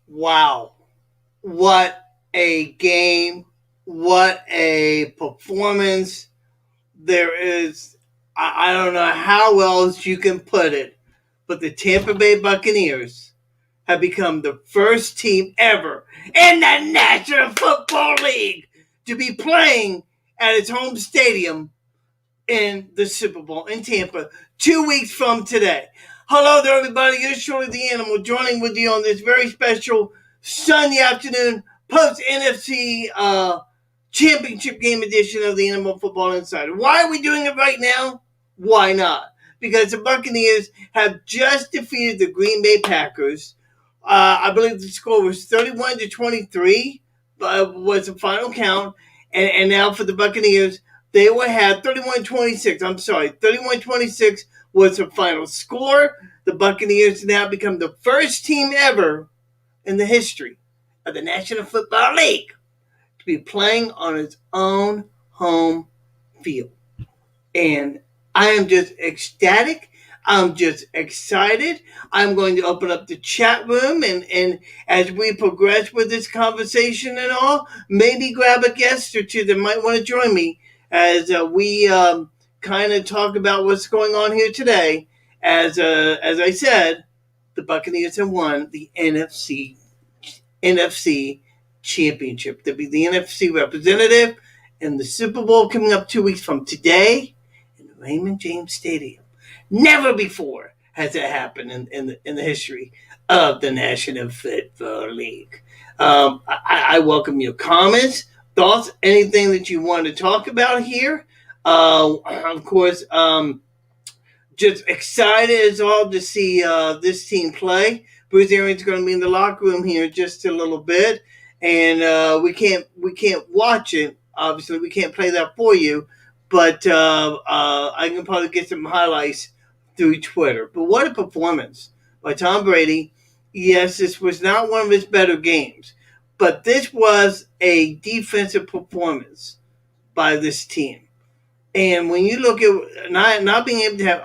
Wow. What a game. What a performance. There is, I don't know how else you can put it, but the Tampa Bay Buccaneers have become the first team ever in the National Football League to be playing at its home stadium in the Super Bowl in Tampa 2 weeks from today. Hello there, everybody. You're surely the animal joining with you on this very special Sunday afternoon post NFC championship game edition of the Animal Football Insider. Why are we doing it right now? Why not? Because the Buccaneers have just defeated the Green Bay Packers. I believe the score was 31-23, was the final count. And now for the Buccaneers, they will have 31-26. I'm sorry, 31-26 was the final score. The Buccaneers now become the first team ever in the history of the National Football League to be playing on its own home field. And I am just ecstatic. I'm just excited. I'm going to open up the chat room and as we progress with this conversation and all, maybe grab a guest or two that might want to join me as we kind of talk about what's going on here today. As I said, the Buccaneers have won the NFC Championship. They'll be the NFC representative in the Super Bowl coming up 2 weeks from today in Raymond James Stadium. Never before has it happened in the history of the National Football League. I welcome your comments, thoughts, anything that you want to talk about here. Of course, just excited as all to see this team play. Bruce Arians going to be in the locker room here in just a little bit, and we can't watch it. Obviously, we can't play that for you, but I can probably get some highlights through Twitter. But what a performance by Tom Brady. Yes, this was not one of his better games, but this was a defensive performance by this team. And when you look at not being able to have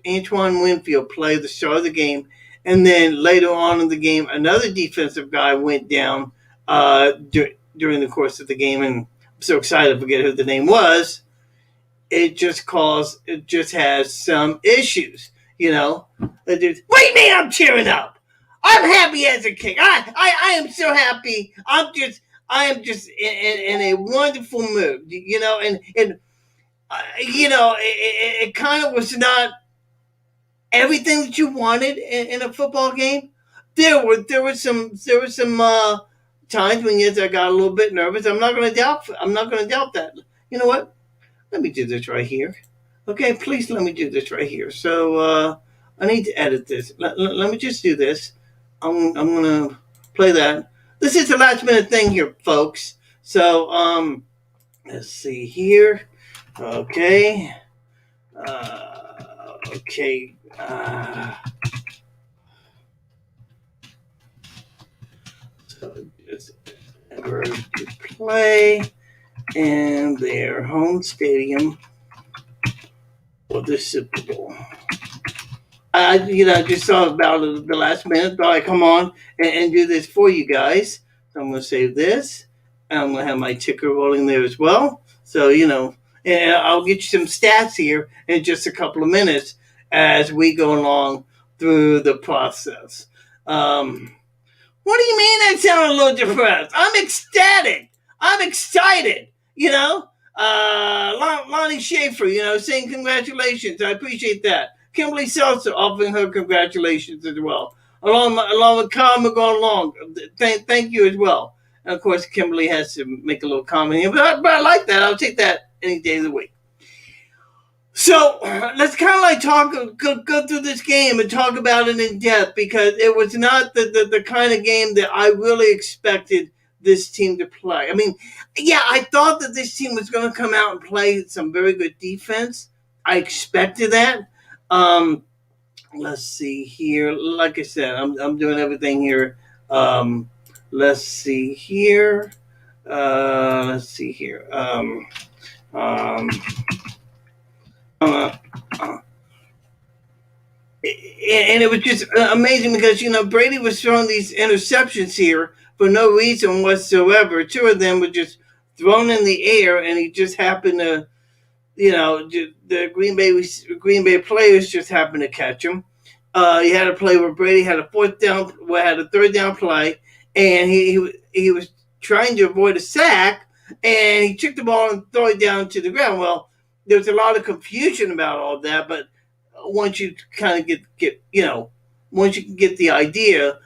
Antoine Winfield play the start of the game, and then later on in the game, another defensive guy went down during the course of the game, and I'm so excited to forget who the name was. It just has some issues, you know. What do you mean I'm cheering up? I'm happy as a king. I am so happy. I am just in a wonderful mood, you know, and it kind of was not everything that you wanted in a football game. There were some times when yes, I got a little bit nervous. I'm not going to doubt that. You know what? Let me do this right here. Okay, please let me do this right here. So I need to edit this. Let me just do this. I'm going to play that. This is the last minute thing here, folks. So let's see here. Okay. Okay. So just to play in their home stadium for the Super Bowl. I just saw about the last minute. Thought I'd come on and do this for you guys. So I'm going to save this. And I'm going to have my ticker rolling there as well. So, and I'll get you some stats here in just a couple of minutes as we go along through the process. What do you mean that sounded a little depressed? I'm ecstatic. I'm excited. Lonnie Schaefer, saying congratulations. I appreciate that. Kimberly Seltzer offering her congratulations as well. Along with Kyle McGraw-Long, thank you as well. And of course, Kimberly has to make a little comment here, but I like that. I'll take that any day of the week. So let's kind of like go through this game and talk about it in depth because it was not the kind of game that I really expected this team to play. I mean, yeah, I thought that this team was going to come out and play some very good defense. I expected that. Let's see here. Like I said, I'm doing everything here. Let's see here. Let's see here. Uh, And it was just amazing because Brady was throwing these interceptions here for no reason whatsoever. Two of them were just thrown in the air, and he just happened to, the Green Bay players just happened to catch him. He had a play where Brady had a had a third down play, and he was trying to avoid a sack, and he took the ball and threw it down to the ground. Well, there was a lot of confusion about all that, but once you kind of once you get the idea,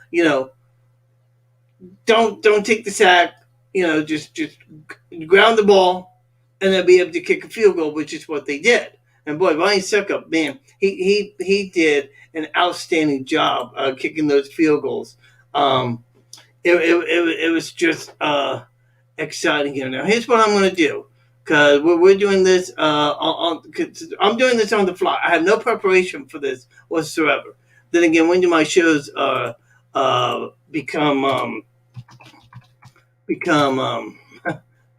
don't take the sack, just ground the ball, and then be able to kick a field goal, which is what they did. And boy, Ryan Suckup, man, he did an outstanding job kicking those field goals. It was just exciting here. Now, here's what I'm going to do, because we're doing this cause I'm doing this on the fly. I have no preparation for this whatsoever. Then again, when do my shows become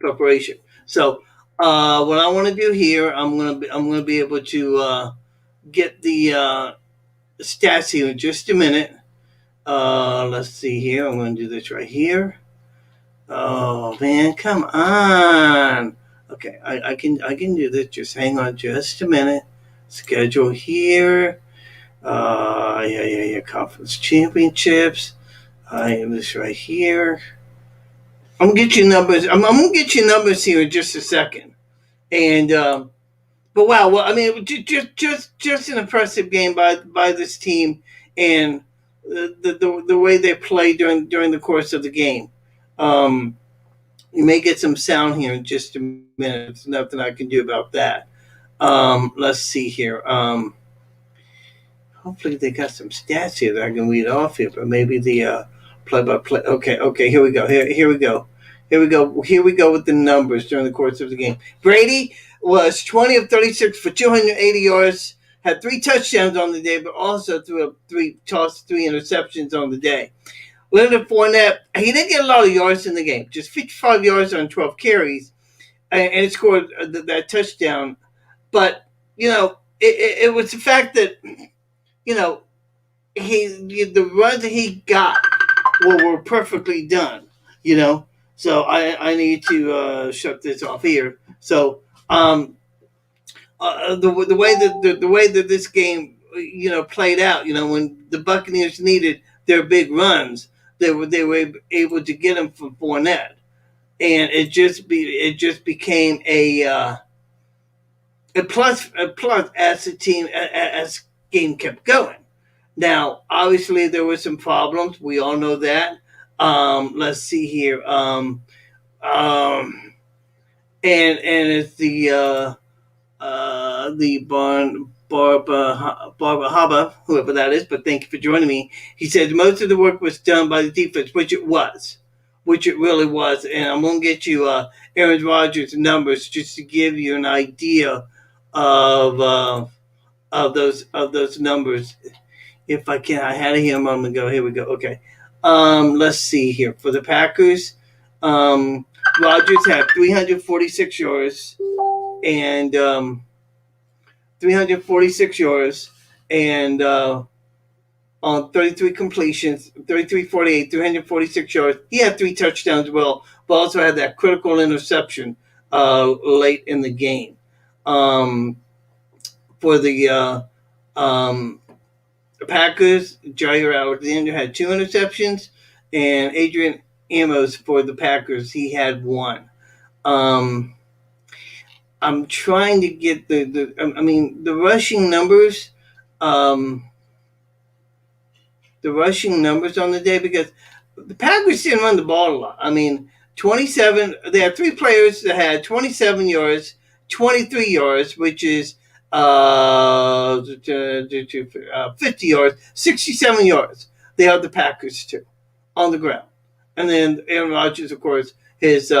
preparation? So what I want to do here, I'm gonna be able to get the stats here in just a minute. Let's see here. I'm going to do this right here. Oh man, come on. Okay, I can do this. Just hang on just a minute. Schedule here. Yeah. Conference championships. I have this right here. I'm gonna get you numbers. I'm gonna get you numbers here in just a second. And but wow, well, I mean, just an impressive game by this team, and the way they played during the course of the game. Um, You may get some sound here in just a minute. There's nothing I can do about that. Let's see here. Hopefully they got some stats here that I can read off here, but maybe the play by play. Okay. Here we go. Here we go. Here we go with the numbers during the course of the game. Brady was 20 of 36 for 280 yards, had 3 touchdowns on the day, but also tossed 3 interceptions on the day. Leonard Fournette, he didn't get a lot of yards in the game, just 55 yards on 12 carries, and he scored that touchdown. But it was the fact that you know the runs that he got were perfectly done. You know, so I need to shut this off here. So the way that this game played out, when the Buccaneers needed their big runs, they were able to get them from Fournette, and it just became a plus as the team as game kept going. Now, obviously, there were some problems. We all know that. Let's see here. Um, and it's the Barbara Haba, whoever that is, but thank you for joining me. He said most of the work was done by the defense, which it really was. And I'm going to get you Aaron Rodgers' numbers just to give you an idea of those numbers. If I can, I had it here a moment ago. Here we go. Okay, let's see here for the Packers. Rodgers had 346 yards and 346 yards and on 33 completions, 33-48, 346 yards. He had 3 touchdowns, well, but also had that critical interception late in the game. For the Packers, Jair Alexander had 2 interceptions, and Adrian Amos for the Packers, he had 1. I'm trying to get the rushing numbers, on the day, because the Packers didn't run the ball a lot. 27. They had 3 players that had 27 yards, 23 yards, which is 50 yards, 67 yards. They held the Packers to on the ground, and then Aaron Rodgers, of course, his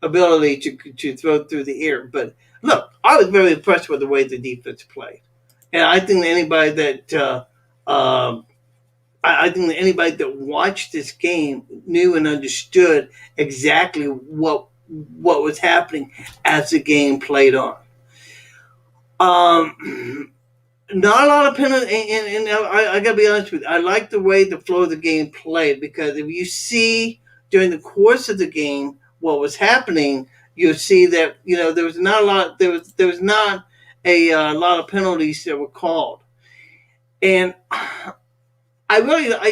ability to throw through the air. But look, I was very impressed with the way the defense played, and I think that anybody that watched this game knew and understood exactly what was happening as the game played on. Not a lot of penalty, and I gotta be honest with you. I like the way the flow of the game played because if you see during the course of the game what was happening, you'll see that there was not a lot. There was not a lot of penalties that were called, and I really, uh,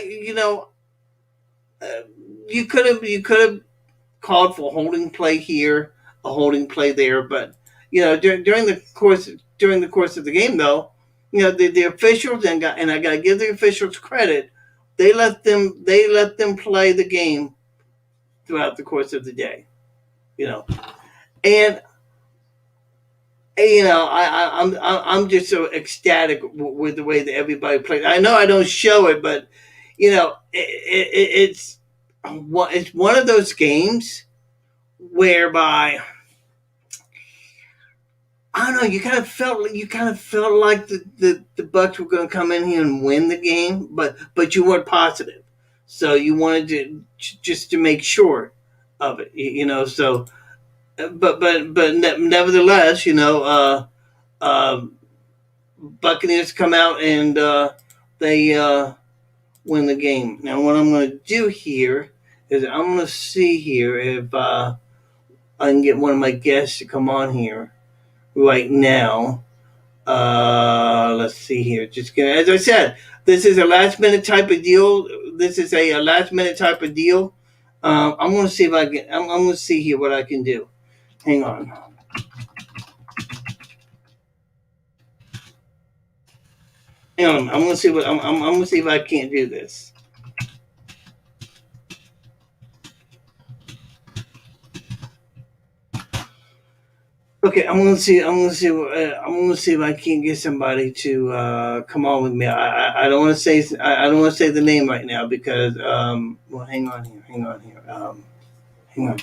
you could have called for a holding play here, a holding play there, but during the course of the game, though, the officials and I got to give the officials credit. They let them play the game throughout the course of the day, you know, and I'm just so ecstatic with the way that everybody plays. I know I don't show it, but it's one of those games whereby I don't know. You kind of felt like the Bucs were going to come in here and win the game, but you weren't positive, so you wanted to just to make sure of it. So but nevertheless, Buccaneers come out and they win the game. Now, what I'm going to do here is I'm going to see here if I can get one of my guests to come on here right now. Let's see here. As I said, this is a last minute type of deal. This is a last minute type of deal. I'm going to see if I can. I'm going to see here what I can do. Hang on. Hang on. I'm going to see what I'm going to see if I can't do this. Okay, I'm gonna see. I'm gonna see. I'm gonna see if I can get somebody to come on with me. I don't want to say. I don't want to say the name right now because. Well, hang on here. Hang on here. Hang on.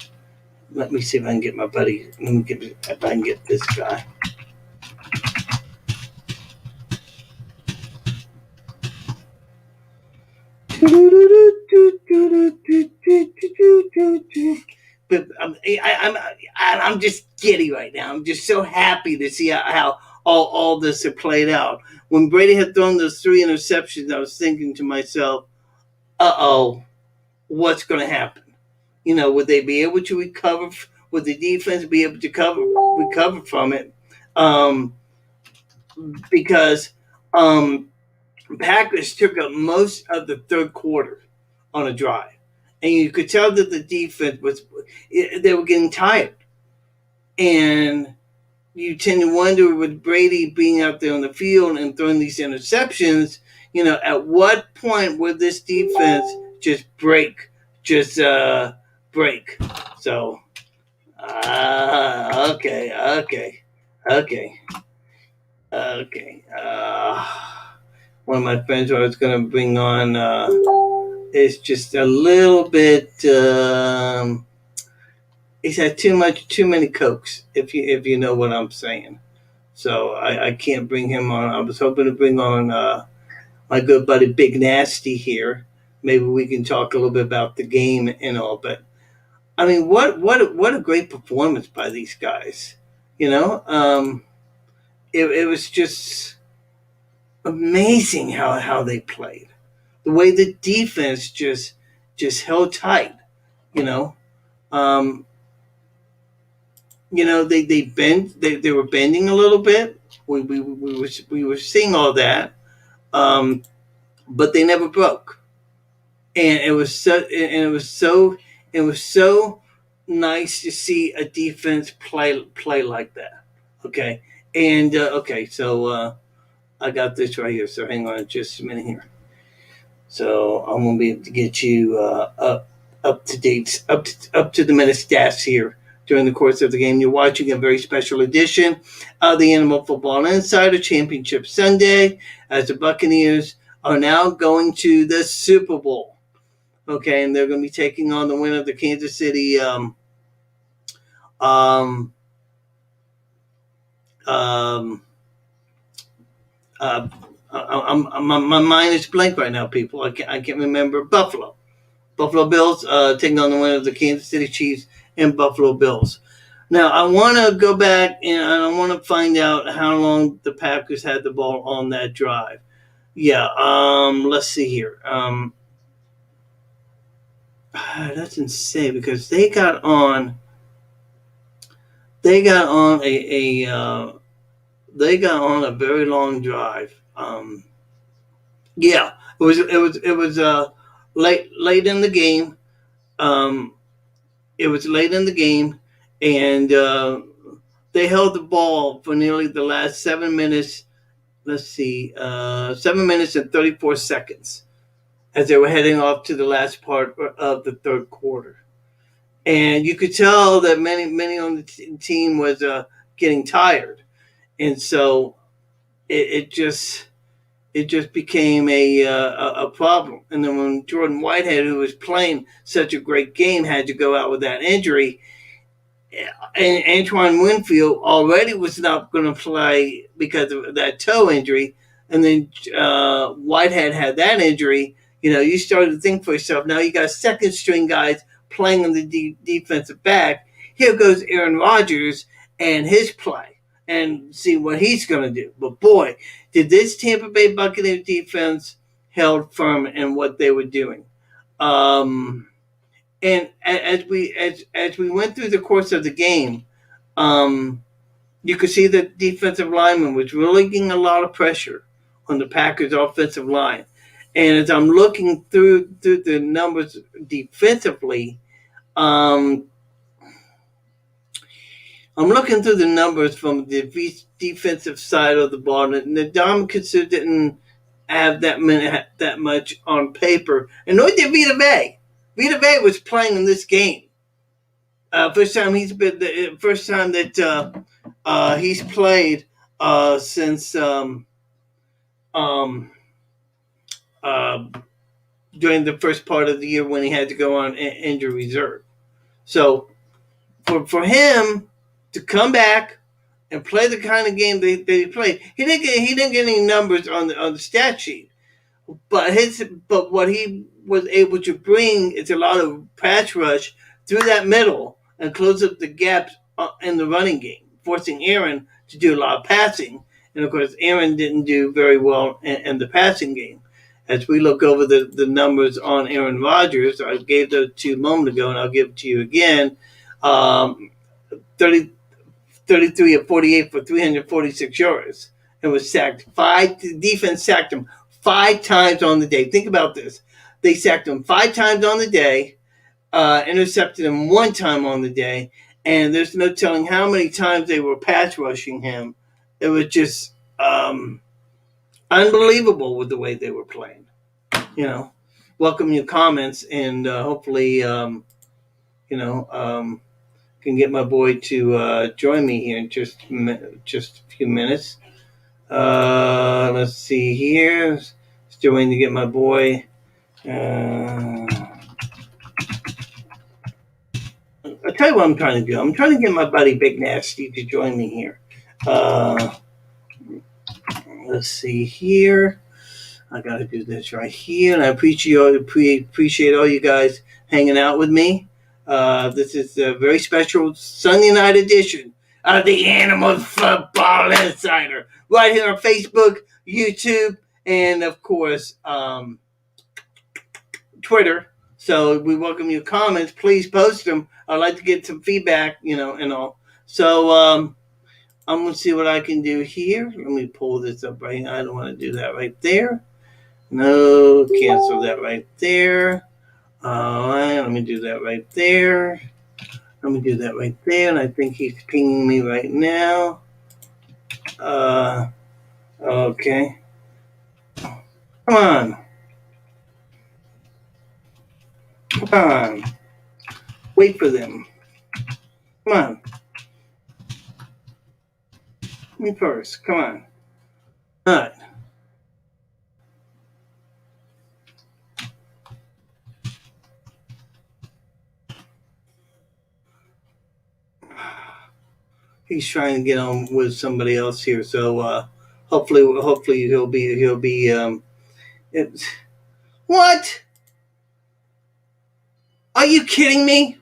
Let me see if I can get my buddy. Let me get if I can get this guy. But I'm just giddy right now. I'm just so happy to see how all this had played out. When Brady had thrown those three interceptions, I was thinking to myself, "Uh oh, what's going to happen? Would they be able to recover? Would the defense be able to recover from it?" Um, because Packers took up most of the third quarter on a drive, and you could tell that the defense they were getting tired, and you tend to wonder with Brady being out there on the field and throwing these interceptions, at what point would this defense just break, just break? So, okay, okay, okay, okay. One of my friends who I was going to bring on is just a little bit. He's had too many cokes, if you know what I'm saying. So I can't bring him on. I was hoping to bring on my good buddy Big Nasty here. Maybe we can talk a little bit about the game and all. But I mean, what a great performance by these guys. It was just amazing how they played. The way the defense just held tight. You know, um, they were bending a little bit. We were seeing all that, um, but they never broke, and it was so nice to see a defense play like that. Okay, and okay, so I got this right here. So hang on just a minute here. So I'm gonna be able to get you up to date, up to the minute stats here during the course of the game. You're watching a very special edition of the Animal Football Insider Championship Sunday, as the Buccaneers are now going to the Super Bowl. Okay, and they're going to be taking on the winner of the Kansas City. Um, um, uh, my mind is blank right now, people. I can't remember. Buffalo Bills taking on the winner of the Kansas City Chiefs and Buffalo Bills. Now I want to go back and I want to find out how long the Packers had the ball on that drive. Yeah, let's see here. That's insane because they got on they got on a very long drive. Yeah, it was late in the game. Um, it was late in the game, and they held the ball for nearly the last 7 minutes. Let's see, 7 minutes and 34 seconds as they were heading off to the last part of the third quarter. And you could tell that many on the team was getting tired, and so it just became a problem. And then when Jordan Whitehead, who was playing such a great game, had to go out with that injury, and Antoine Winfield already was not going to play because of that toe injury, and then Whitehead had that injury. You started to think for yourself. Now you got second string guys playing on the defensive back. Here goes Aaron Rodgers and his play, and see what he's going to do. But boy, did this Tampa Bay Buccaneers defense held firm in what they were doing. And as we went through the course of the game, um, you could see that defensive lineman was really getting a lot of pressure on the Packers' offensive line. And as I'm looking through the numbers defensively, um, I'm looking through the numbers from the defensive side of the ball, and the Dominican didn't have that much on paper, and nor did Vita Bay. Vita Bay was playing in this game. First time that he's played since um, uh, during the first part of the year when he had to go on injury reserve. So for him to come back and play the kind of game that he played, he didn't get any numbers on the stat sheet. But what he was able to bring is a lot of pass rush through that middle and close up the gaps in the running game, forcing Aaron to do a lot of passing. And of course, Aaron didn't do very well in the passing game. As we look over the numbers on Aaron Rodgers, I gave those to you a moment ago, and I'll give it to you again. Um, 30, 33 of 48 for 346 yards and was sacked five. The defense sacked him 5 times on the day. Think about this. They sacked him 5 times on the day, intercepted him 1 time on the day, and there's no telling how many times they were pass rushing him. It was just unbelievable with the way they were playing. Welcome your comments, and hopefully, can get my boy to join me here in just a few minutes. Let's see here. Still waiting to get my boy. I'll tell you what I'm trying to do. I'm trying to get my buddy Big Nasty to join me here. Let's see here. I got to do this right here, and I appreciate all you guys hanging out with me. This is a very special Sunday night edition of the Animal Football Insider, right here on Facebook, YouTube, and of course Twitter. So we welcome your comments. Please post them. I'd like to get some feedback, and all. So I'm gonna see what I can do here. Let me pull this up right here. I don't want to do that right there. No, cancel that right there. All right, let me do that right there. Let me do that right there. And I think he's pinging me right now. Okay. Come on. Come on. Wait for them. Come on. Me first. Come on. All right. He's trying to get on with somebody else here, so hopefully he'll be what? Are you kidding me?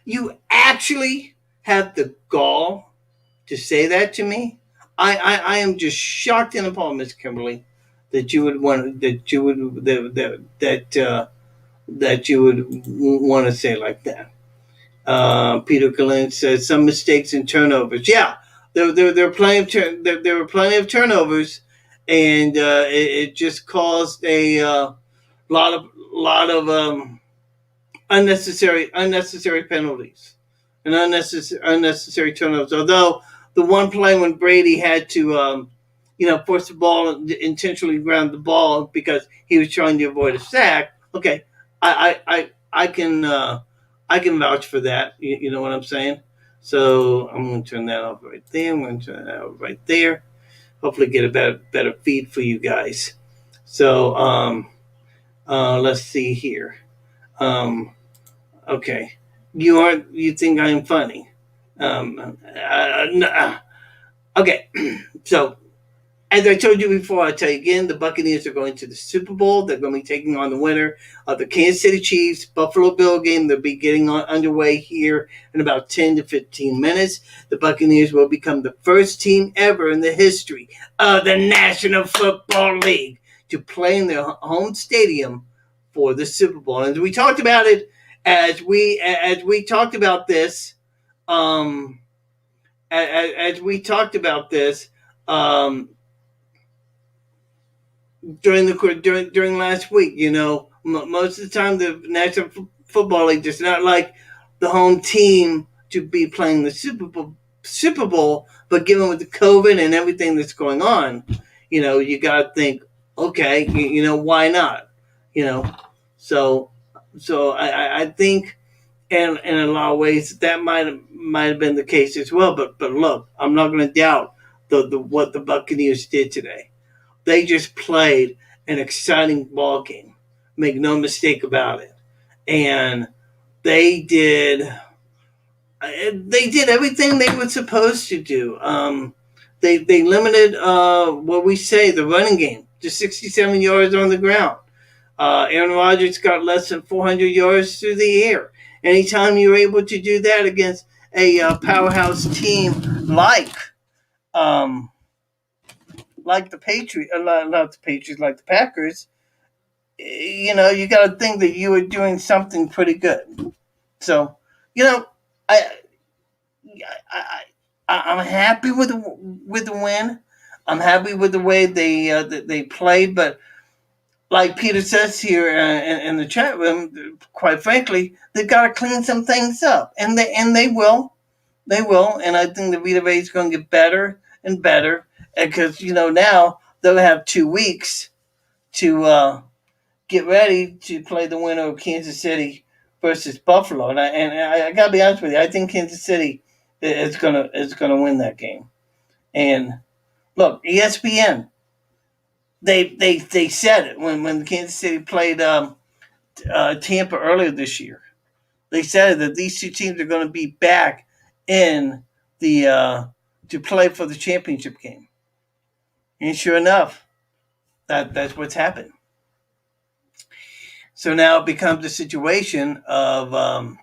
You actually have the gall to say that to me. I am just shocked and appalled, Miss Kimberly, that you would want that you would that you would want to say like that. Peter Glenn says some mistakes and turnovers. Yeah, there were plenty of there were plenty of turnovers, and it just caused a lot of unnecessary penalties and unnecessary turnovers. Although the one play when Brady had to force the ball and intentionally ground the ball because he was trying to avoid a sack. Okay, I can vouch for that. You know what I'm saying? So I'm going to turn that off right there. I'm going to turn that off right there. Hopefully, get a better feed for you guys. So let's see here. Um, okay, you think I am funny? Okay, so as I told you before, I'll tell you again, the Buccaneers are going to the Super Bowl. They're going to be taking on the winner of the Kansas City Chiefs Buffalo Bill game. They'll be getting underway here in about 10 to 15 minutes. The Buccaneers will become the first team ever in the history of the National Football League to play in their home stadium for the Super Bowl. And we talked about it as we talked about this, um, as we talked about this, um, during last week. Most of the time the National Football League does not like the home team to be playing the Super Bowl, but given with the COVID and everything that's going on, you got to think, okay, why not? You know, so I think, and in a lot of ways that might have been the case as well. But look, I'm not going to doubt the what the Buccaneers did today. They just played an exciting ball game. Make no mistake about it. And they did everything they were supposed to do. They limited what we say the running game to 67 yards on the ground. Aaron Rodgers got less than 400 yards through the air. Anytime you're able to do that against a powerhouse team um, like the Patriots, not the Patriots, like the Packers, you got to think that you were doing something pretty good. So, you know, I, I'm happy with the win. I'm happy with the way they played, but like Peter says here in the chat room, quite frankly, they've got to clean some things up, and they will. They will, and I think the Vita Ray is going to get better and better because now they'll have 2 weeks to get ready to play the winner of Kansas City versus Buffalo. And I gotta be honest with you, I think Kansas City is gonna win that game. And look, ESPN, they said it when Kansas City played Tampa earlier this year. They said that these two teams are going to be back in the to play for the championship game. And sure enough, that's what's happened. So now it becomes a situation of, let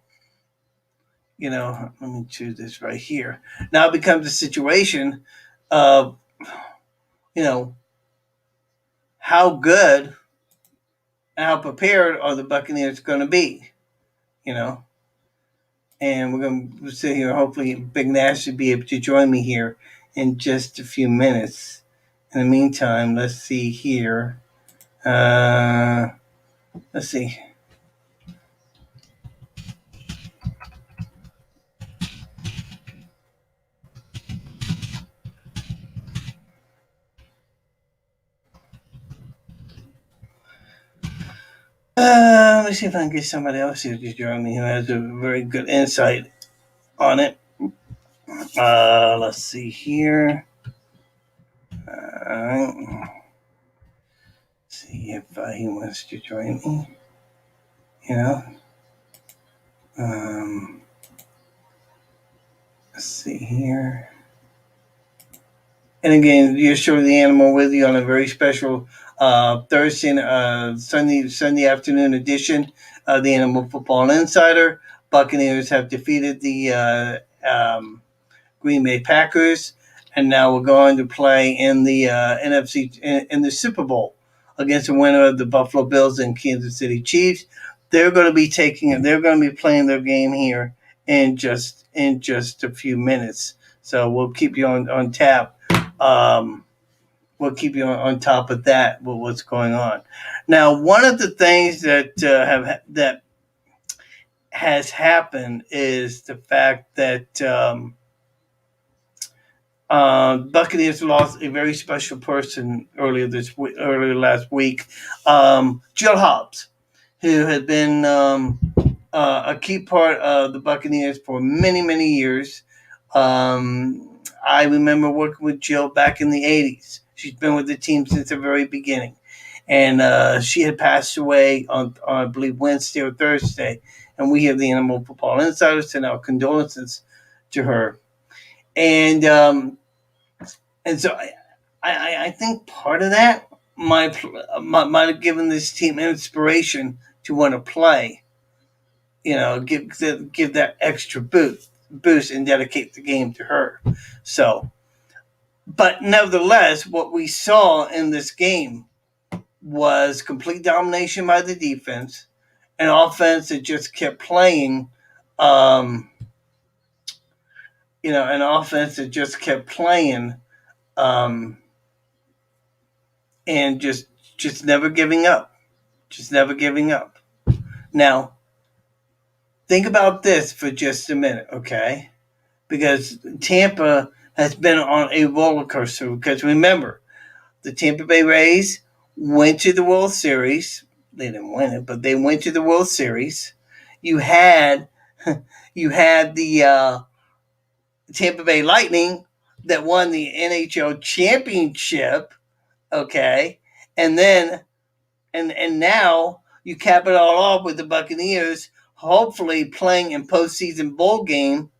me choose this right here. Now it becomes a situation of, you know, how good and how prepared are the Buccaneers going to be, you know? And we're going to sit here. Hopefully, Big Nash should be able to join me here in just a few minutes. In the meantime, let's see here. Let's see. Let me see if I can get somebody else here to join me who has a very good insight on it. Let's see here. See if he wants to join me. You know. Let's see here. And again, you're sure the animal with you on a very special Thursday, Sunday afternoon edition of the Animal Football Insider. Buccaneers have defeated the Green Bay Packers, and now we're going to play in the NFC in the Super Bowl against the winner of the Buffalo Bills and Kansas City Chiefs. They're going to be They're going to be playing their game here in just a few minutes. So we'll keep you on tap. We'll keep you on top of that with what's going on. Now, one of the things that has happened is the fact that Buccaneers lost a very special person earlier last week, Jill Hobbs, who had been a key part of the Buccaneers for many years. I remember working with Jill back in the '80s. She's been with the team since the very beginning, and she had passed away on I believe Wednesday or Thursday. And we have the Animal Football Insiders send our condolences to her. And so I think part of that might have given this team inspiration to want to play. Give that extra boost and dedicate the game to her. So, but nevertheless, what we saw in this game was complete domination by the defense, an offense that just kept playing. An offense that just kept playing, and just never giving up, just never giving up. Now, think about this for just a minute, okay? Because Tampa has been on a roller coaster. Because remember, the Tampa Bay Rays went to the World Series. They didn't win it, but they went to the World Series. You had the Tampa Bay Lightning that won the NHL Championship, okay, and then and now you cap it all off with the Buccaneers hopefully playing in postseason bowl game.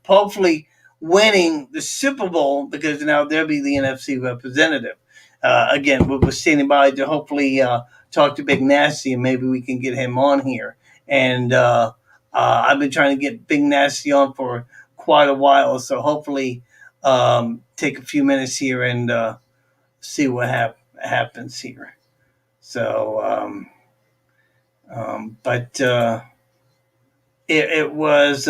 Hopefully winning the Super Bowl because now they'll be the NFC representative. Again, we're standing by to hopefully talk to Big Nasty and maybe we can get him on here. And I've been trying to get Big Nasty on for quite a while, so hopefully take a few minutes here and see what happens here. So, but it was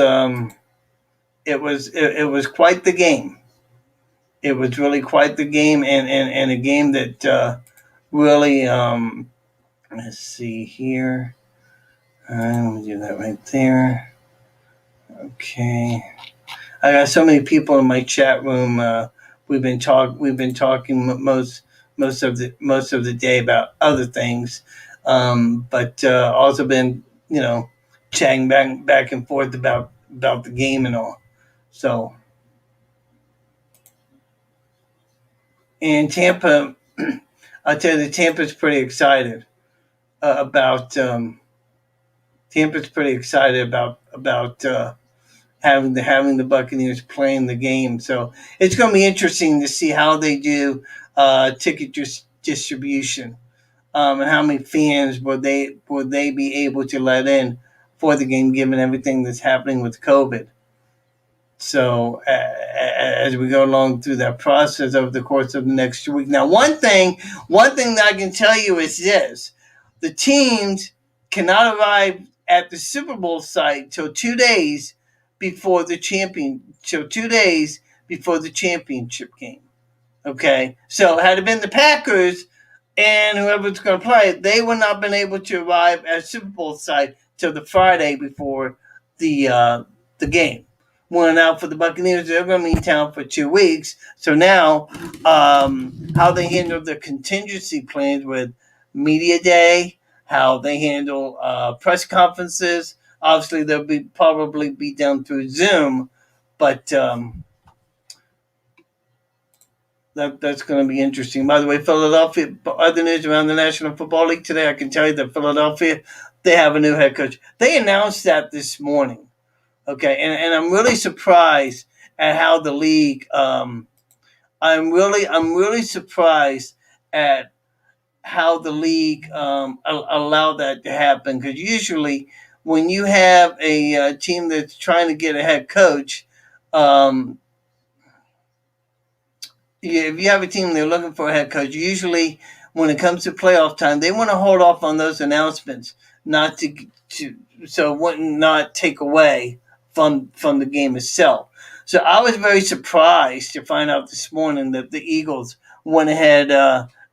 quite the game. It was really quite the game, and a game that really. Let's see here. Let me do that right there. Okay. I got so many people in my chat room. We've been talking most of the day about other things, but also been chatting back and forth about the game and all. So, in Tampa, I'll tell you, Tampa's pretty excited about. Tampa's pretty excited about having the Buccaneers playing the game. So it's going to be interesting to see how they do ticket distribution, and how many fans will they be able to let in for the game, given everything that's happening with COVID. So as we go along through that process over the course of the next 2 weeks. Now, one thing that I can tell you is this: the teams cannot arrive at the Super Bowl site till 2 days before the championship game. Okay, so had it been the Packers and whoever's going to play, they would not have been able to arrive at Super Bowl site till the Friday before the game. Well, now for the Buccaneers, they're going to be in town for 2 weeks. So now, how they handle the contingency plans with media day, how they handle press conferences. Obviously, they'll probably be done through Zoom, but that's going to be interesting. By the way, Philadelphia, other news around the National Football League today, I can tell you that Philadelphia, they have a new head coach. They announced that this morning. Okay, and I'm really surprised at how the league. I'm really surprised at how the league allowed that to happen, because usually when you have a team that's trying to get a head coach, um, if you have a team they're looking for a head coach, usually when it comes to playoff time, they want to hold off on those announcements, not to so it wouldn't not take away from the game itself. So I was very surprised to find out this morning that the Eagles went ahead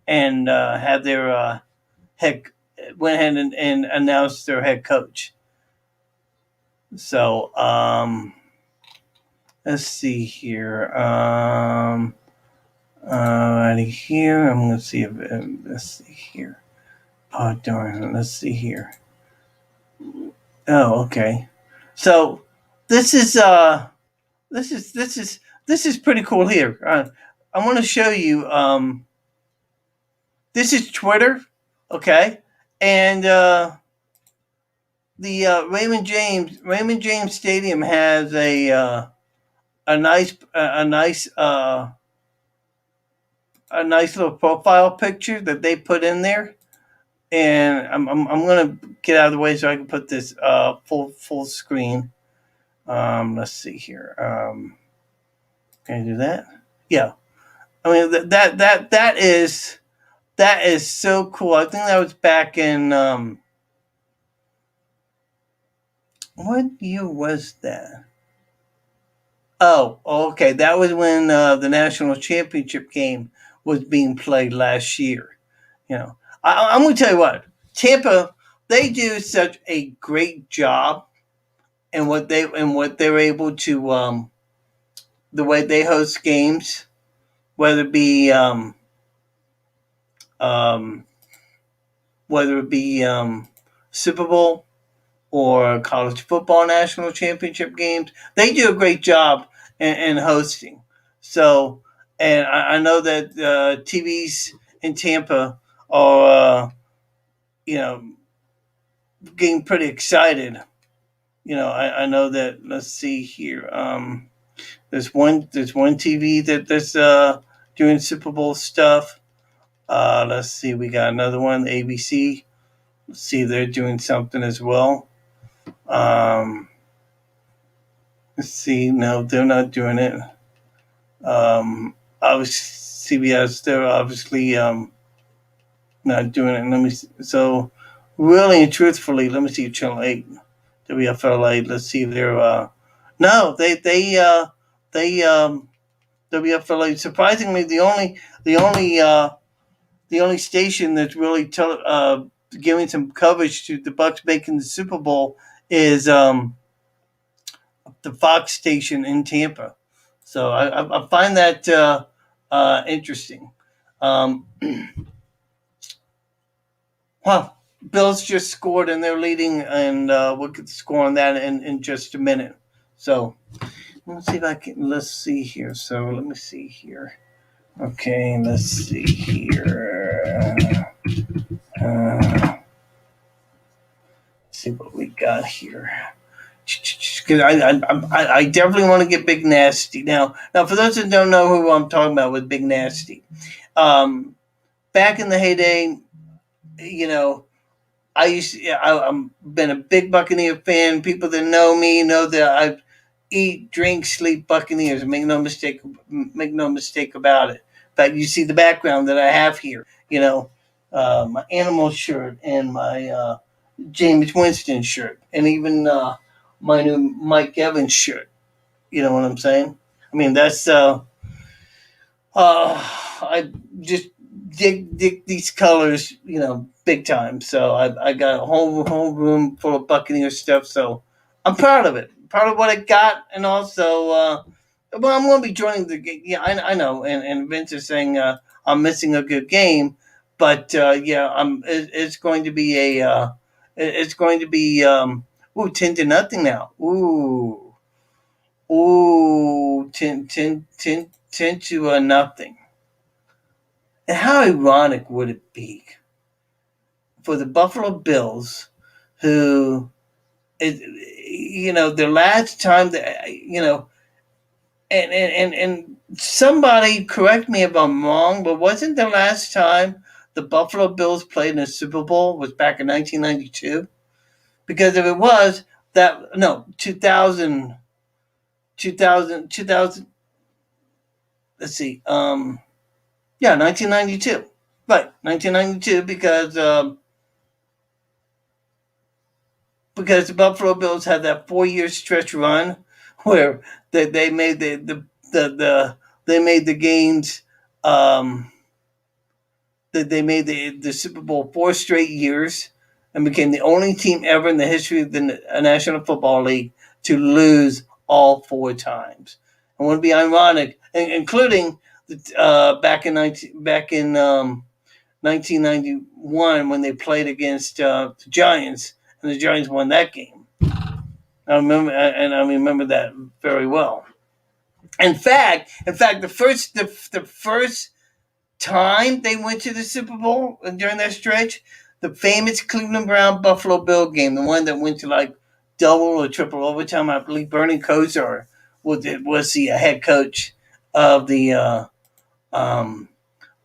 and had their head went ahead and announced their head coach. So let's see here. Alrighty here. I'm gonna see if let's see here. Oh darn! Let's see here. Oh, okay. So this is this is this is this is pretty cool here. I want to show you. This is Twitter, okay, and the Raymond James Stadium has a nice little profile picture that they put in there, and I'm gonna get out of the way so I can put this full screen. Let's see here. Can I do that? Yeah. I mean that is so cool. I think that was back in what year was that? Oh, okay. That was when the national championship game was being played last year. I'm going to tell you what, Tampa, they do such a great job in what they're able to the way they host games, whether it be um, Super Bowl or college football national championship games. They do a great job in hosting. So, and I know that TVs in Tampa are, you know, getting pretty excited. I know that. Let's see here. There's one TV that's doing Super Bowl stuff. Let's see. We got another one, ABC. Let's see, they're doing something as well. Let's see. No, they're not doing it. Obviously, CBS, they're obviously not doing it. Let me see. So, really and truthfully, let me see Channel 8, WFLA. Let's see if they're. No, they WFLA. Surprisingly, the only station that's really giving some coverage to the Bucs making the Super Bowl is the Fox station in Tampa. So I find that interesting. Um, well, Bills just scored and they're leading, and we'll get the score on that in just a minute. So let's see if I can. Let's see here. So let me see here. Okay, let's see here. See what we got here. Because I definitely want to get Big Nasty now. Now, for those that don't know who I'm talking about with Big Nasty, back in the heyday, you know, I'm been a big Buccaneer fan. People that know me know that I eat, drink, sleep Buccaneers. Make no mistake about it. But you see the background that I have here. My animal shirt and my James Winston shirt, and even my new Mike Evans shirt. You know what I'm saying? I mean, that's I just dig these colors, big time. So I got a whole room full of Buccaneer stuff. So I'm proud of it. Proud of what I got, and also, well, I'm going to be joining the game. Yeah, I know. And Vince is saying I'm missing a good game, but yeah, it's going to be it's going to be 10-0 now. Ooh, 10 to nothing. And how ironic would it be for the Buffalo Bills, who, the last time that, and somebody correct me if I'm wrong, but wasn't the last time the Buffalo Bills played in a Super Bowl was back in 1992? Because if it was that, no, 2000, let's see, yeah, 1992. Right, 1992, because the Buffalo Bills had that 4 year stretch run where they made they made the games, um, that they made the Super Bowl 4 straight years and became the only team ever in the history of the National Football League to lose all 4 times. And would be ironic, including back in 1991 when they played against the Giants, and the Giants won that game. I remember that very well. In fact, the first time they went to the Super Bowl during that stretch, the famous Cleveland Brown Buffalo Bill game, the one that went to like double or triple overtime. I believe Bernie Kosar was the head coach of the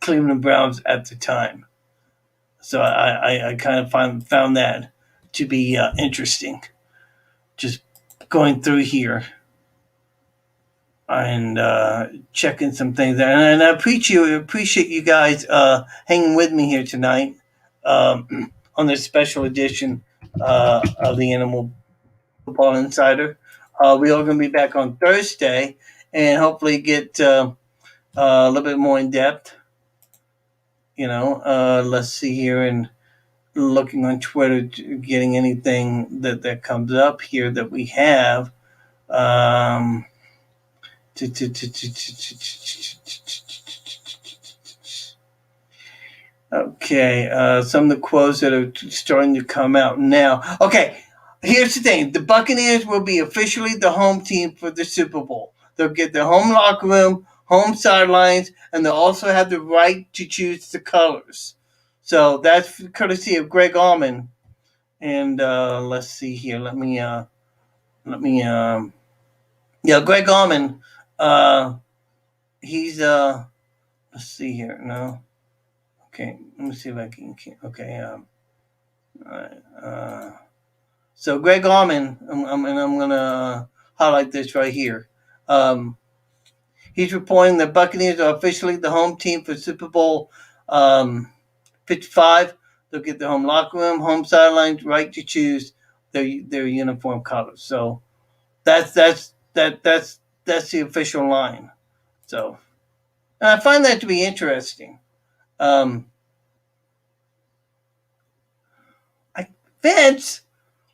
Cleveland Browns at the time. So I kind of found that to be interesting. Just going through here and checking some things there. And I appreciate you guys hanging with me here tonight on this special edition of the Animal Football Insider. We are going to be back on Thursday and hopefully get a little bit more in depth. Let's see here, and looking on Twitter, getting anything that comes up here that we have. Okay, some of the quotes that are starting to come out now. Okay, here's the thing: the Buccaneers will be officially the home team for the Super Bowl. They'll get their home locker room, home sidelines, and they'll also have the right to choose the colors. So that's courtesy of Greg Allman. And let's see here. Yeah, Greg Allman. He's let's see here. No. Okay, let me see if I can. Okay. All right. So Greg Allman, and I'm gonna highlight this right here. He's reporting that Buccaneers are officially the home team for Super Bowl 55. They'll get their home locker room, home sidelines, right to choose their uniform colors. So that's the official line. So, and I find that to be interesting. Um, Vince,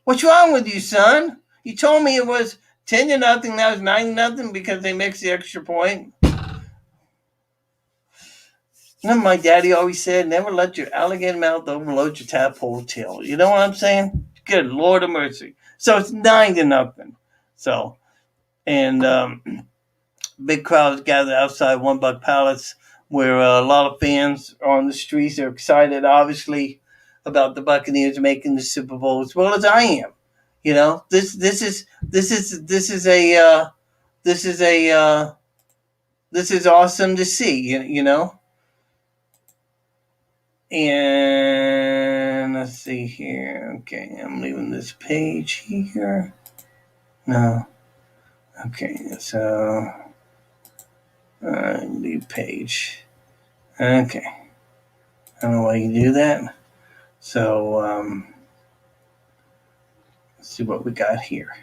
what's wrong with you, son? You told me it was 10-0. Now it's 9-0 because they mixed the extra point. My daddy always said, never let your alligator mouth overload your tadpole tail. You know what I'm saying? Good Lord of mercy. So it's 9-0. So, and big crowds gathered outside One Buck Palace, where a lot of fans are on the streets. They're excited, obviously, about the Buccaneers making the Super Bowl as well as I am. This is awesome to see. And let's see here. Okay, I'm leaving this page here. No. Okay, so leave page. Okay. I don't know why you do that. So let's see what we got here.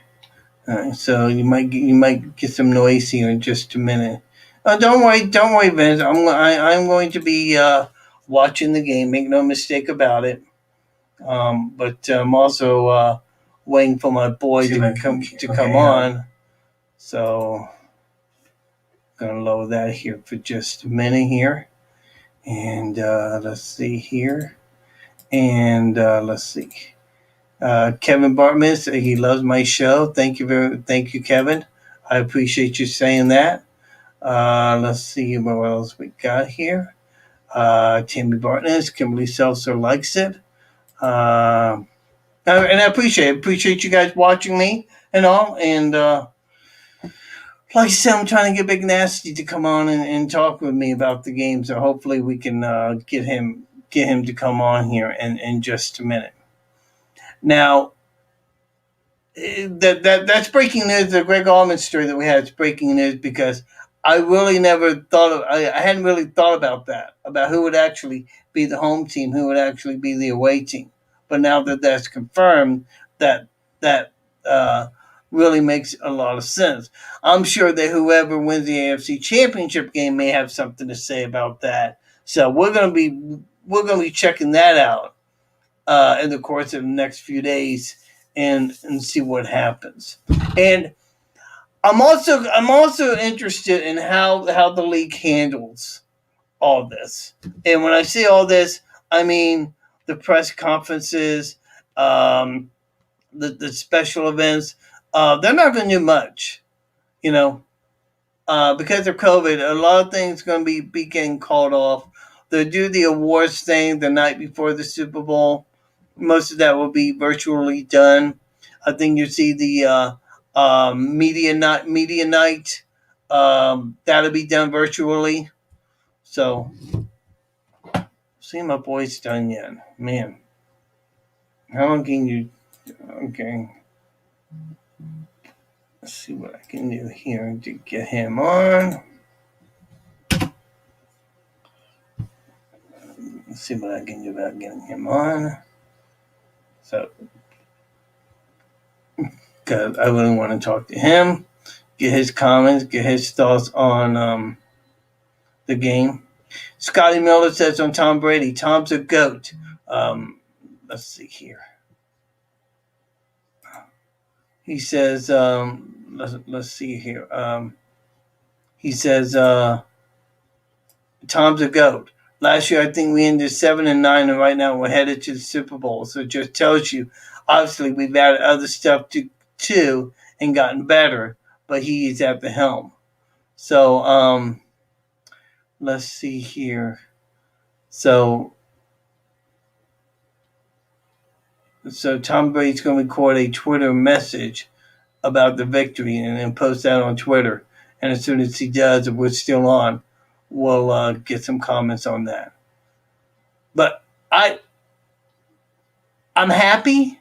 So you might get some noise here in just a minute. Oh, don't worry, Vince. I'm going to be watching the game. Make no mistake about it. But I'm also waiting for my boy to come on. So I'm gonna lower that here for just a minute here, and let's see here, and let's see. Kevin Bartmus, he loves my show. Thank you, Kevin. I appreciate you saying that. Let's see what else we got here. Tammy Bartmus, Kimberly Seltzer likes it. And I appreciate you guys watching me and all. And like I said, I'm trying to get Big Nasty to come on and talk with me about the game. So hopefully we can get him to come on here in just a minute. Now, That's breaking news. The Greg Allman story that we had is breaking news because I really never thought of. I hadn't really thought about that, about who would actually be the home team, who would actually be the away team. But now that that's confirmed, that that uh, really makes a lot of sense. I'm sure that whoever wins the AFC Championship game may have something to say about that. So we're gonna be checking that out in the course of the next few days and see what happens. And I'm also interested in how the league handles all this. And when I say all this, I mean the press conferences, um, the special events. They're not going to do much, you know, because of COVID. A lot of things going to be getting called off. They'll do the awards thing the night before the Super Bowl. Most of that will be virtually done. I think you see the media night. That'll be done virtually. So, see my boy's done yet. Man, how long can you? Okay, let's see what I can do here to get him on. Let's see what I can do about getting him on. So, because I really want to talk to him, get his comments, get his thoughts on the game. Scotty Miller says on Tom Brady, Tom's a goat. Let's see here. He says, let's see here. He says, Tom's a goat. Last year, I think we ended 7-9, and right now we're headed to the Super Bowl. So it just tells you, obviously, we've added other stuff too and gotten better, but he is at the helm. So let's see here. So Tom Brady's going to record a Twitter message about the victory and then post that on Twitter. And as soon as he does, if we're still on, we'll get some comments on that. But I'm happy.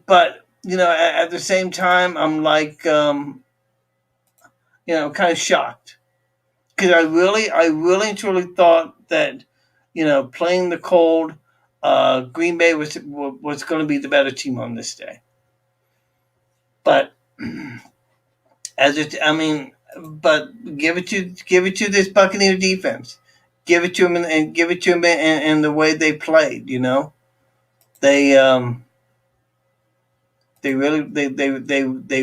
But at the same time, I'm like, kind of shocked because I really and truly thought that, playing the cold, Green Bay was going to be the better team on this day. But but give it to this Buccaneer defense. Give it to them and give it to them and the way they played. They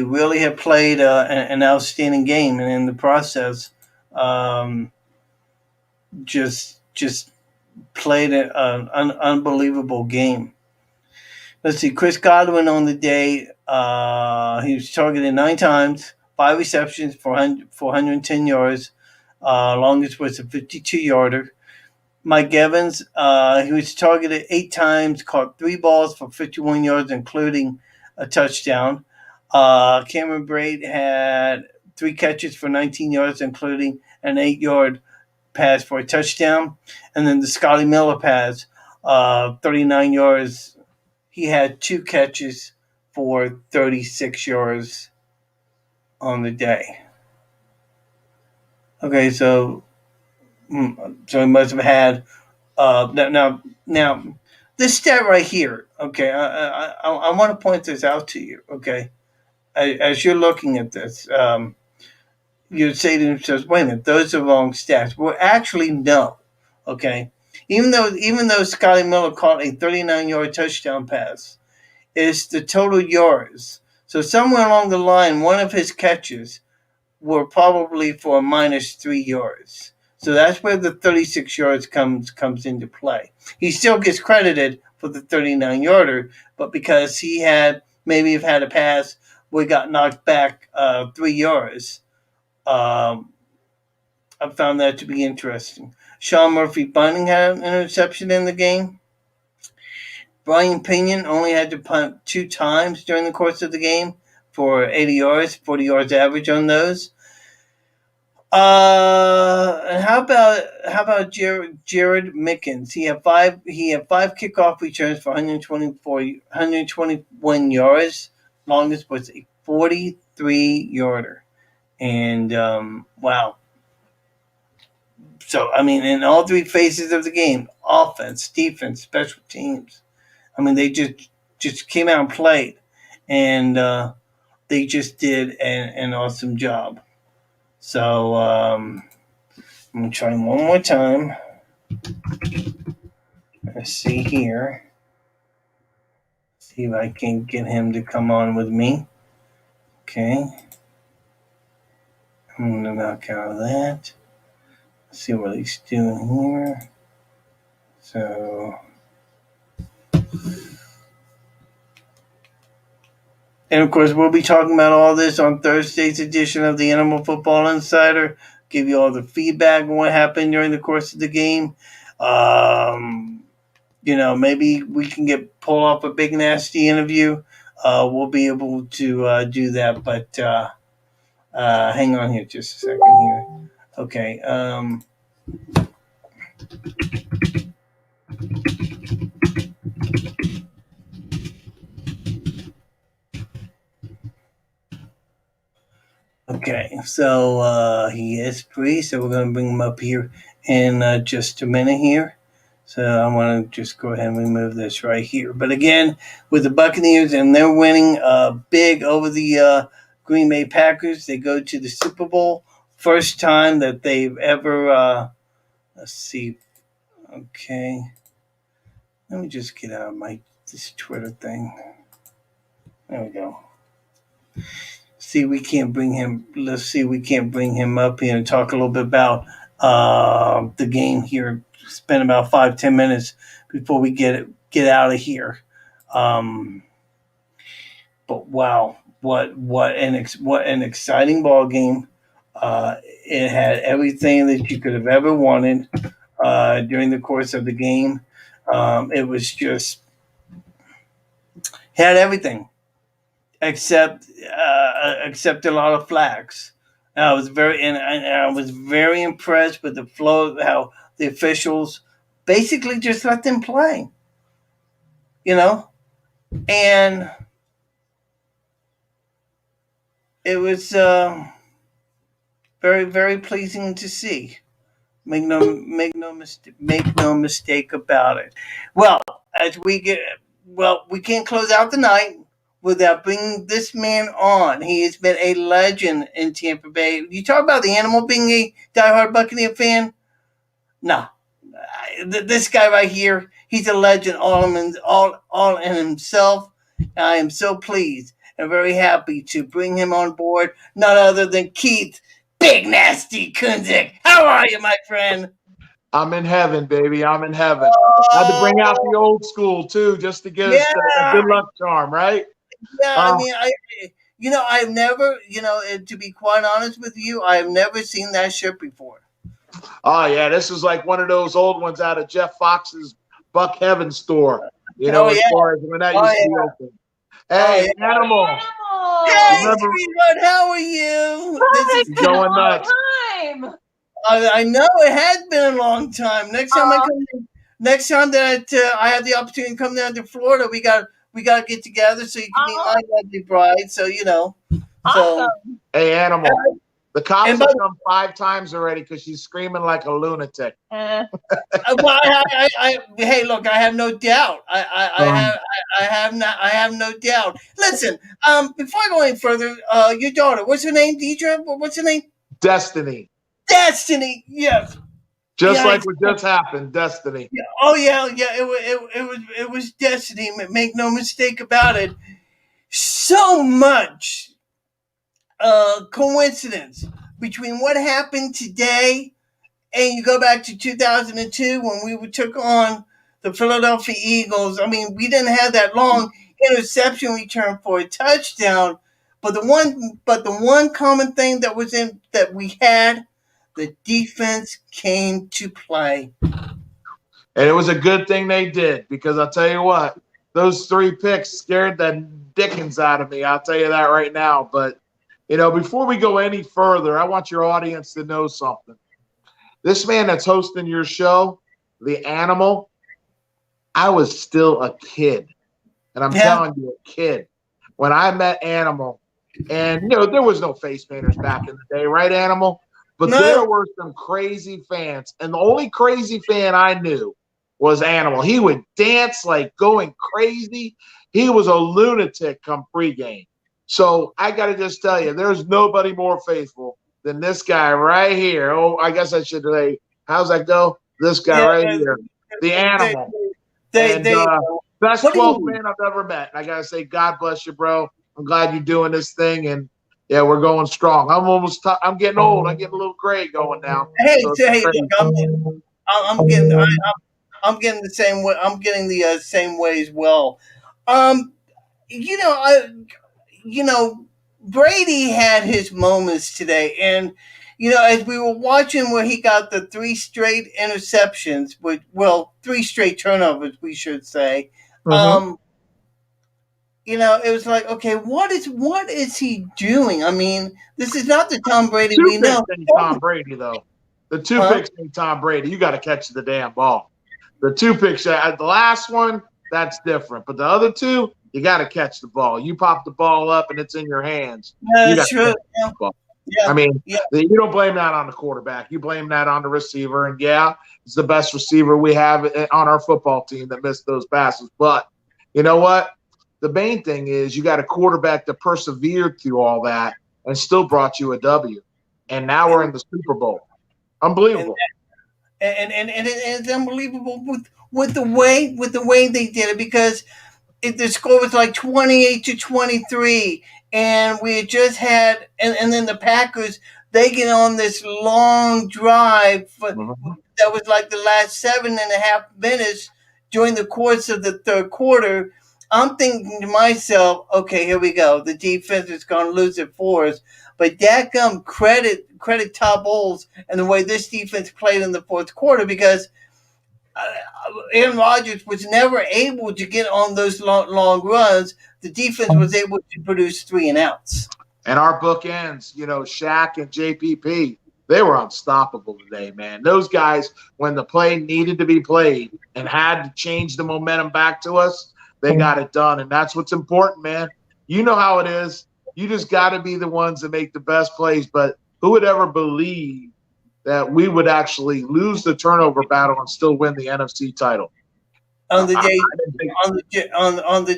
really have played an outstanding game, and in the process, just played an unbelievable game. Let's see, Chris Godwin on the day, he was targeted 9 times, 5 receptions, 410 yards. Longest was a 52-yarder. Mike Evans, he was targeted 8 times, caught 3 balls for 51 yards, including a touchdown. Cameron Braid had 3 catches for 19 yards, including an 8-yard pass for a touchdown. And then the Scotty Miller pass, 39 yards. He had 2 catches for 36 yards on the day. Okay, so he must have had now this stat right here. Okay, I want to point this out to you. Okay, as you're looking at this, you'd say to yourself, "Wait a minute, those are wrong stats." Well, actually, no. Okay, even though Scotty Miller caught a 39-yard touchdown pass, it's the total yards. So somewhere along the line, one of his catches were probably for -3 yards. So that's where the 36 yards comes into play. He still gets credited for the 39-yarder, but because he had a pass where he got knocked back 3 yards, I found that to be interesting. Sean Murphy-Bunting had an interception in the game. Brian Pinion only had to punt 2 times during the course of the game for 80 yards, 40 yards average on those. And how about Jared Mickens? He had five kickoff returns for 121 yards. Longest was a 43 yarder. And wow. So I mean, in all three phases of the game, offense, defense, special teams. I mean, they just came out and played, and they just did an awesome job. So I'm gonna try one more time. Let's see here. See if I can get him to come on with me. Okay. I'm gonna knock out that. See what he's doing here. So, and of course, we'll be talking about all this on Thursday's edition of the Animal Football Insider. Give you all the feedback on what happened during the course of the game. Maybe we can pull off a big nasty interview. We'll be able to do that, but hang on here just a second here. Okay. Okay, so he is free, so we're going to bring him up here in just a minute here. So I want to just go ahead and remove this right here. But again, with the Buccaneers, and they're winning big over the Green Bay Packers. They go to the Super Bowl. First time that they've ever, let's see. Okay. Let me just get out of this Twitter thing. There we go. See, we can't bring him. Let's see, we can't bring him up here and talk a little bit about the game here. Spend about 5-10 minutes before we get out of here. But wow, what an exciting ball game! It had everything that you could have ever wanted during the course of the game. It was just had everything except a lot of flags. And I was very impressed with the flow of how the officials basically just let them play. And it was very, very pleasing to see. Make no mistake about it. Well, as we can't close out the night without bringing this man on. He has been a legend in Tampa Bay. You talk about the animal being a diehard Buccaneer fan. No, this guy right here, he's a legend all in himself. I am so pleased and very happy to bring him on board. None other than Keith Big Nasty Kunzik. How are you, my friend? I'm in heaven, baby. I'm in heaven. I had to bring out the old school too, just to get us a good luck charm, right? Yeah, I mean, I've never, to be quite honest with you, I've never seen that shirt before. Oh yeah, this is like one of those old ones out of Jeff Fox's Buck Heaven store. As far as when that used to be open. Hey, Animal. Hey, sweetheart, how are you? This is going nuts. I know it has been a long time. Next time that I have the opportunity to come down to Florida, we got to get together so you can meet my lovely bride. So Awesome. Hey, Animal. The cops have come 5 times already because she's screaming like a lunatic. Well, hey, look, I have no doubt. I have no doubt. Listen, before I go any further, your daughter, what's her name, Deidre? What's her name? Destiny. Destiny, yes. Like what just happened, Destiny. Yeah. Oh yeah. It was Destiny. Make no mistake about it. So much coincidence between what happened today and you go back to 2002 when we took on the Philadelphia Eagles. I mean, we didn't have that long interception return for a touchdown, but the one common thing that we had, the defense came to play. And it was a good thing they did, because I'll tell you what, those 3 picks scared the dickens out of me. I'll tell you that right now. But Before we go any further, I want your audience to know something. This man that's hosting your show, the Animal, I was still a kid. And I'm telling you, a kid. When I met Animal, and, there was no face painters back in the day, right, Animal? But there were some crazy fans. And the only crazy fan I knew was Animal. He would dance like going crazy. He was a lunatic come pregame. So I got to just tell you, there's nobody more faithful than this guy right here. Oh, I guess I should say, how's that go? This guy right here, the Animal. Best 12th man I've ever met. And I got to say, God bless you, bro. I'm glad you're doing this thing. And, yeah, we're going strong. I'm getting old. I'm getting a little gray going now. Look, I'm getting the same way. I'm getting the same way as well. You know, Brady had his moments today, and as we were watching where he got the 3 straight interceptions, three straight turnovers, we should say. It was like, okay, what is he doing? I mean, this is not the Tom Brady we know. Tom Brady, though. The 2 picks ain't Tom Brady. You got to catch the damn ball. The 2 picks, the last one, that's different. But the other 2, you got to catch the ball. You pop the ball up and it's in your hands. That's true. I mean, you don't blame that on the quarterback. You blame that on the receiver. And, it's the best receiver we have on our football team that missed those passes. But you know what? The main thing is you got a quarterback that persevered through all that and still brought you a W. And now we're in the Super Bowl. Unbelievable. And it's unbelievable with the way they did it, because the score was like 28-23, and we had just had and then the Packers, they get on this long drive that was like the last 7.5 minutes during the course of the third quarter. I'm thinking to myself, okay, here we go. The defense is going to lose it for us. But dadgum credit Todd Bowles and the way this defense played in the fourth quarter, because Aaron Rodgers was never able to get on those long runs. The defense was able to produce 3 and outs. And our bookends, Shaq and JPP, they were unstoppable today, man. Those guys, when the play needed to be played and had to change the momentum back to us, they got it done. And that's what's important, man. You know how it is. You just got to be the ones that make the best plays. But who would ever believe that we would actually lose the turnover battle and still win the NFC title? On the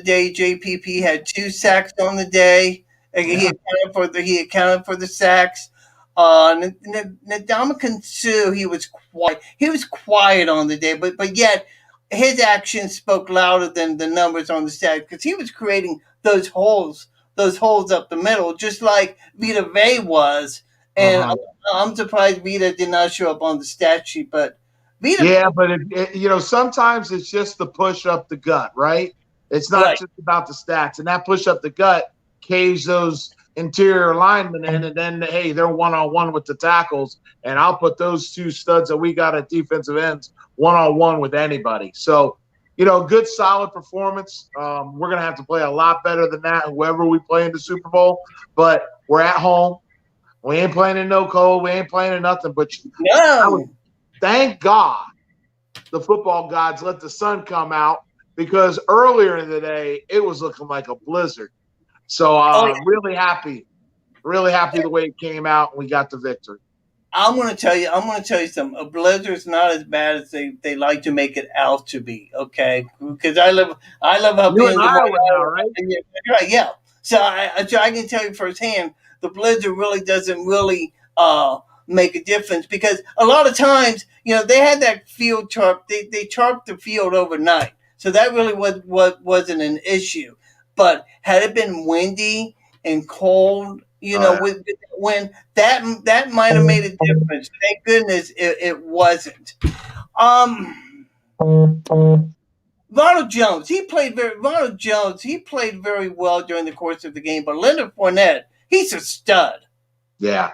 day, JPP had 2 sacks on the day. He accounted for the sacks. Ndamukong Suh, he was quiet. He was quiet on the day, but yet his actions spoke louder than the numbers on the stat, because he was creating those holes up the middle, just like Vita Vea was. And I'm surprised Vita did not show up on the stat sheet, but Vita. But sometimes it's just the push up the gut, right? It's not just about the stats, and that push up the gut caves those interior linemen in, and then hey, they're 1-on-1 with the tackles, and I'll put those 2 studs that we got at defensive ends 1-on-1 with anybody. So, good solid performance. We're gonna have to play a lot better than that, whoever we play in the Super Bowl. But we're at home. We ain't playing in no cold. We ain't playing in nothing. But thank God the football gods let the sun come out, because earlier in the day it was looking like a blizzard. So really happy the way it came out and we got the victory. I'm going to tell you something. A blizzard's not as bad as they like to make it out to be. Okay, because I live up in Iowa now, right? Right, yeah. So I can tell you firsthand, the blizzard really doesn't really make a difference, because a lot of times, they had that field tarp. They tarped the field overnight, so that really wasn't an issue. But had it been windy and cold, with wind, that might have made a difference. Thank goodness it wasn't. Ronald Jones, he played very well during the course of the game. But Leonard Fournette, he's a stud. Yeah.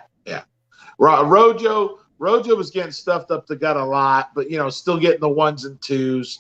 Rojo was getting stuffed up the gut a lot, but still getting the 1s and 2s.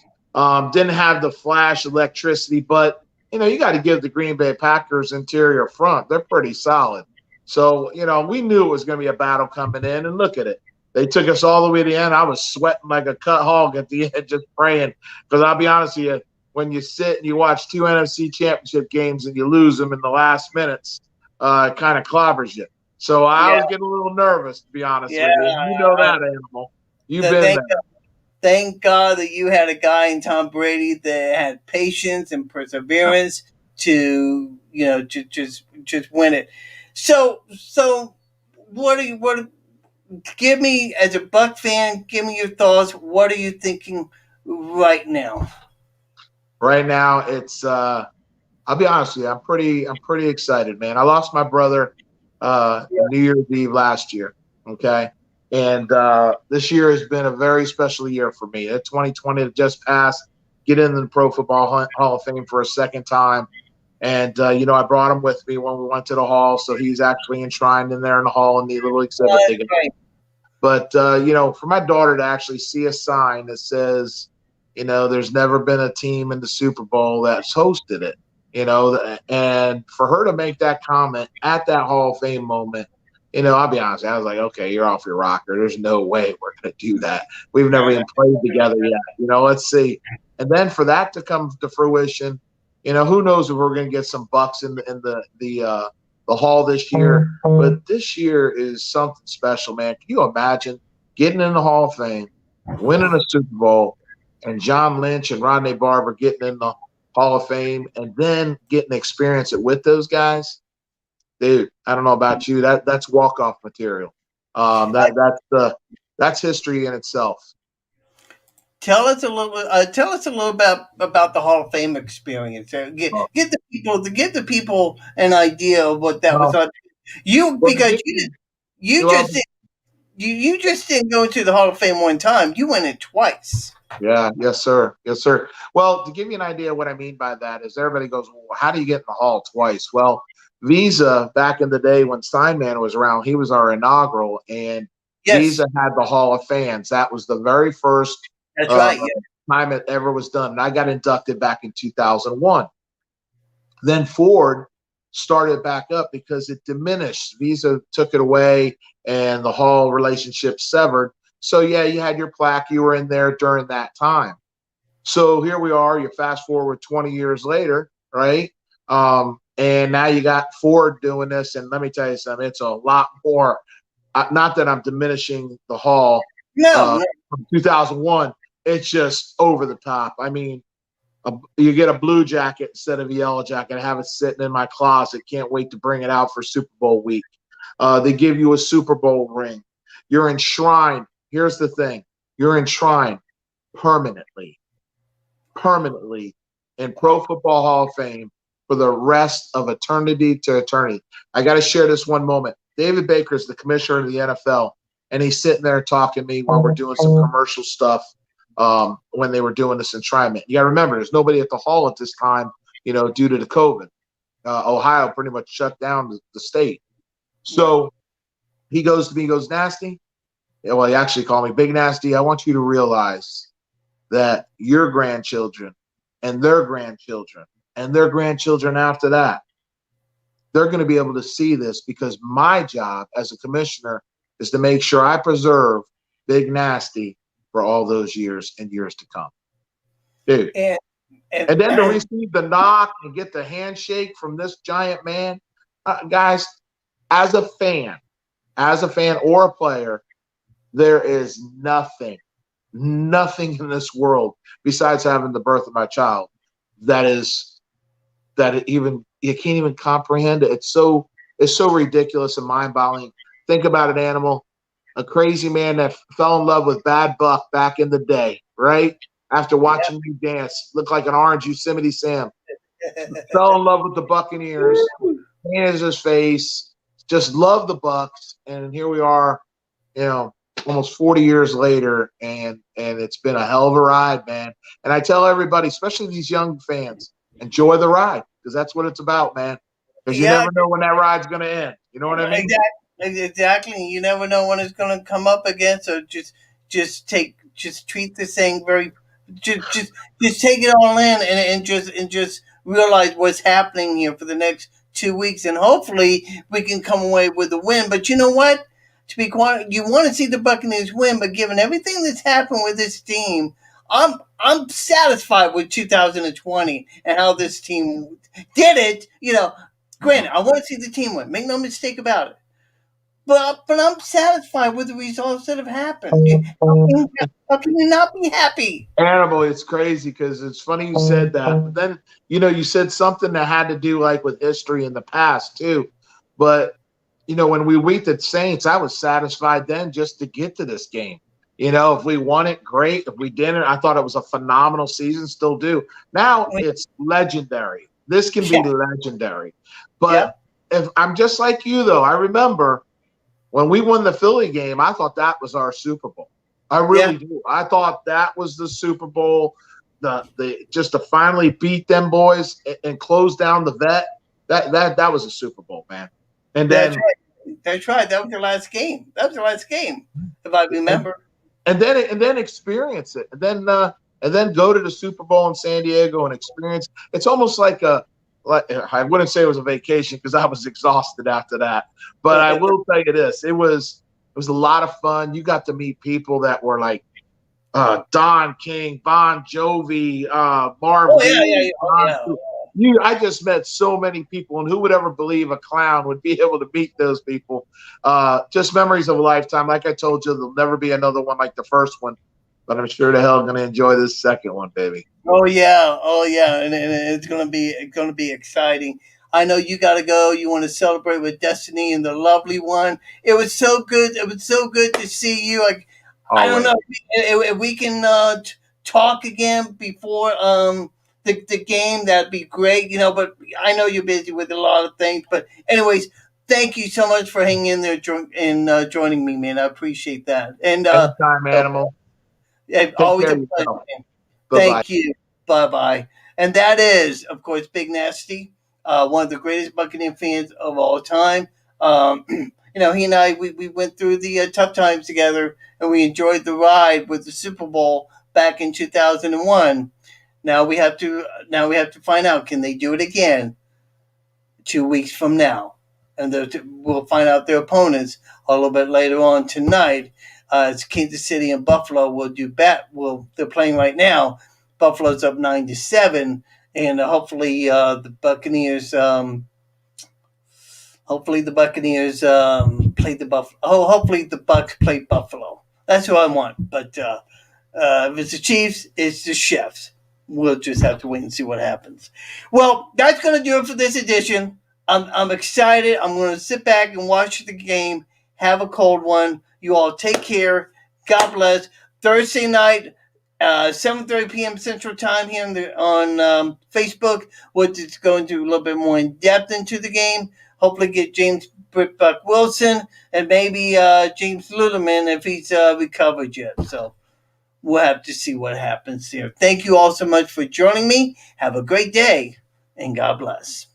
Didn't have the flash electricity, but you got to give the Green Bay Packers interior front. They're pretty solid. So, we knew it was going to be a battle coming in, and look at it. They took us all the way to the end. I was sweating like a cut hog at the end, just praying. Because I'll be honest with you, when you sit and you watch two NFC Championship games and you lose them in the last minutes, it kind of clobbers you. So I Yeah, was getting a little nervous, to be honest yeah. with you. You know that, Animal. You've been Thank there. thank God that you had a guy in Tom Brady that had patience and perseverance to just win it. So what do you what give me as a Buck fan? Give me your thoughts. What are you thinking right now? Right now, I'll be honest with you. I'm pretty excited, man. I lost my brother New Year's Eve last year. Okay, and this year has been a very special year for me. 2020 just passed. Get into the Pro Football Hall of Fame for a second time, and I brought him with me when we went to the hall, so he's actually enshrined in there in the hall in the little exhibit they got. Right. But for my daughter to actually see a sign that says, there's never been a team in the Super Bowl that's hosted it, and for her to make that comment at that Hall of Fame moment, I'll be honest, I was like, okay, you're off your rocker. There's no way we're going to do that. We've never even played together yet. Let's see. And then for that to come to fruition, who knows if we're going to get some Bucks in the hall this year. But this year is something special, man. Can you imagine getting in the Hall of Fame, winning a Super Bowl, and John Lynch and Rodney Barber getting in the Hall of Fame, and then getting to experience it with those guys? Dude, I don't know about you. That's walk-off material. That's history in itself. Tell us a little about the Hall of Fame experience. Get the people an idea of what that was Well, like. You well, because you well, just did, you just didn't go to the Hall of Fame one time. You went it twice. yeah, yes, sir. Yes, sir. Well, to give you an idea of what I mean by that is everybody goes, well, how do you get in the hall twice? Well, Visa, back in the day when Steinman was around, he was our inaugural, and Yes, Visa had the Hall of Fans. That was the very first that's uh, right. Yeah. time it ever was done. And I got inducted back in 2001. Then Ford started back up because it diminished. Visa took it away and the Hall relationship severed. So, yeah, you had your plaque. You were in there during that time. So here we are. You fast forward 20 years later, right? And now you got Ford doing this. And let me tell you something, it's a lot more. Not that I'm diminishing the Hall No, no, from 2001. It's just over the top. I mean, you get a blue jacket instead of a yellow jacket. I have it sitting in my closet. Can't wait to bring it out for Super Bowl week. They give you a Super Bowl ring. You're enshrined. Here's the thing. You're enshrined permanently in Pro Football Hall of Fame for the rest of eternity to eternity. I got to share this one moment. David Baker is the commissioner of the NFL, and he's sitting there talking to me while we're doing some commercial stuff when they were doing this enshrinement. You got to remember, there's nobody at the hall at this time, due to the COVID. Ohio pretty much shut down the state. So he goes to me, he goes, Nasty. Well, he actually called me Big Nasty. I want you to realize that your grandchildren and their grandchildren and their grandchildren after that, they're going to be able to see this because my job as a commissioner is to make sure I preserve Big Nasty for all those years and years to come. Dude. and And then to receive the knock and get the handshake from this giant man, guys, as a fan or a player, there is nothing in this world besides having the birth of my child that even you can't even comprehend it. It's so ridiculous and mind-boggling. Think about an animal, a crazy man that fell in love with Bad Buck back in the day, right? After watching you dance, looked like an orange Yosemite Sam. Fell in love with the Buccaneers, painted his face, just loved the Bucs, and here we are, almost 40 years later, and it's been a hell of a ride, man. And I tell everybody, especially these young fans, enjoy the ride because that's what it's about, man. Because you yeah, never know when that ride's going to end. You know what I mean? exactly. You never know when it's going to come up again. So just treat this thing very, just take it all in and just realize what's happening here for the next 2 weeks, and hopefully we can come away with a win. But you know what? To be quiet, you want to see the Buccaneers win, but given everything that's happened with this team, I'm satisfied with 2020 and how this team did it. Granted, I want to see the team win. Make no mistake about it. But I'm satisfied with the results that have happened. How can you not be happy? Animal, it's crazy because it's funny you said that. But then, you said something that had to do like with history in the past too. But, when we beat the Saints, I was satisfied then just to get to this game. If we won it, great. If we didn't, I thought it was a phenomenal season, still do. Now it's legendary. This can be legendary. But if I'm just like you, though, I remember when we won the Philly game, I thought that was our Super Bowl. I really do. I thought that was the Super Bowl. The just to finally beat them boys and close down the vet. That was a Super Bowl, man. And then that's right. That was the last game. If I remember. And then experience it, and then go to the Super Bowl in San Diego and experience. It's almost like I wouldn't say it was a vacation because I was exhausted after that. But I will tell you this: it was a lot of fun. You got to meet people that were like Don King, Bon Jovi, Marv. I just met so many people, and who would ever believe a clown would be able to meet those people? Just memories of a lifetime. Like I told you, there'll never be another one like the first one. But I'm sure the hell going to enjoy this second one, baby. Oh yeah, and it's gonna be exciting. I know you got to go. You want to celebrate with Destiny and the lovely one. It was so good. It was so good to see you. Like I don't know if we can talk again before the game. That'd be great. But I know you're busy with a lot of things. But anyways, thank you so much for hanging in there and joining me, man. I appreciate that. And anytime, Animal. Always a pleasure. Thank you. Bye-bye. And that is, of course, Big Nasty, one of the greatest Buccaneer fans of all time. He and I, we went through the tough times together, and we enjoyed the ride with the Super Bowl back in 2001. Now we have to find out, can they do it again 2 weeks from now? And we'll find out their opponents a little bit later on tonight. It's Kansas City and Buffalo will do bat. They're playing right now. Buffalo's up 9-7, and hopefully the Buccaneers. Hopefully the Buccaneers play the Buffalo. Oh, hopefully the Bucs play Buffalo. That's what I want. But if it's the Chiefs, it's the Chefs. We'll just have to wait and see what happens. Well, that's going to do it for this edition. I'm excited. I'm going to sit back and watch the game. Have a cold one. You all take care. God bless. Thursday night, 7:30 p.m. Central Time here on Facebook. We're just going to a little bit more in depth into the game. Hopefully get James Brickbuck Wilson and maybe James Ludeman if he's recovered yet. So we'll have to see what happens here. Thank you all so much for joining me. Have a great day, and God bless.